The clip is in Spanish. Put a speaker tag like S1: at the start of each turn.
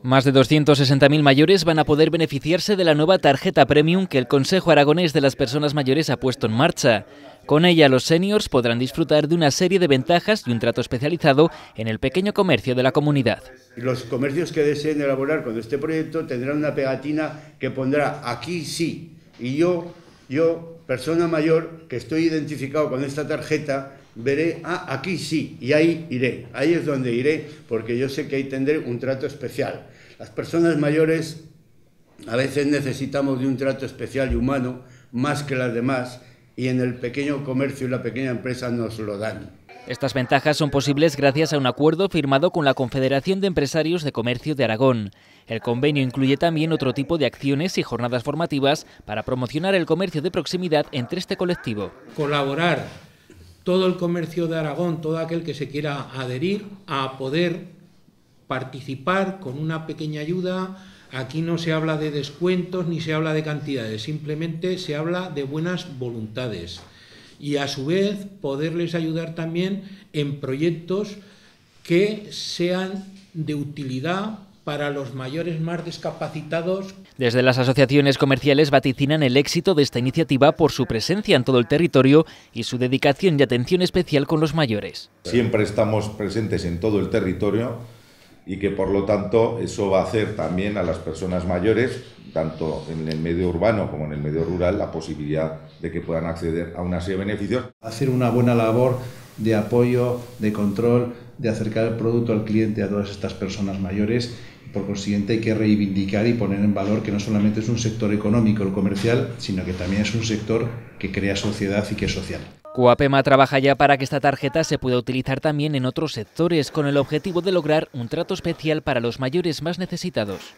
S1: Más de 260.000 mayores van a poder beneficiarse de la nueva tarjeta Premium que el Consejo Aragonés de las Personas Mayores ha puesto en marcha. Con ella, los seniors podrán disfrutar de una serie de ventajas y un trato especializado en el pequeño comercio de la comunidad.
S2: Los comercios que deseen elaborar con este proyecto tendrán una pegatina que pondrá aquí sí. Y yo, persona mayor, que estoy identificado con esta tarjeta, veré, aquí sí, y ahí iré. Ahí es donde iré, porque yo sé que ahí tendré un trato especial. Las personas mayores a veces necesitamos de un trato especial y humano, más que las demás, y en el pequeño comercio y la pequeña empresa nos lo dan.
S1: Estas ventajas son posibles gracias a un acuerdo firmado con la Confederación de Empresarios de Comercio de Aragón. El convenio incluye también otro tipo de acciones y jornadas formativas para promocionar el comercio de proximidad entre este colectivo.
S3: Colaborar todo el comercio de Aragón, todo aquel que se quiera adherir a poder participar con una pequeña ayuda. Aquí no se habla de descuentos ni se habla de cantidades, simplemente se habla de buenas voluntades. Y a su vez poderles ayudar también en proyectos que sean de utilidad para los mayores más discapacitados.
S1: Desde las asociaciones comerciales vaticinan el éxito de esta iniciativa por su presencia en todo el territorio y su dedicación y atención especial con los mayores.
S4: Siempre estamos presentes en todo el territorio y que por lo tanto eso va a hacer también a las personas mayores, tanto en el medio urbano como en el medio rural, la posibilidad de que puedan acceder a una serie de beneficios.
S5: Hacer una buena labor de apoyo, de control, de acercar el producto al cliente a todas estas personas mayores. Por consiguiente hay que reivindicar y poner en valor que no solamente es un sector económico, el comercial, sino que también es un sector que crea sociedad y que es social.
S1: Coapema trabaja ya para que esta tarjeta se pueda utilizar también en otros sectores, con el objetivo de lograr un trato especial para los mayores más necesitados.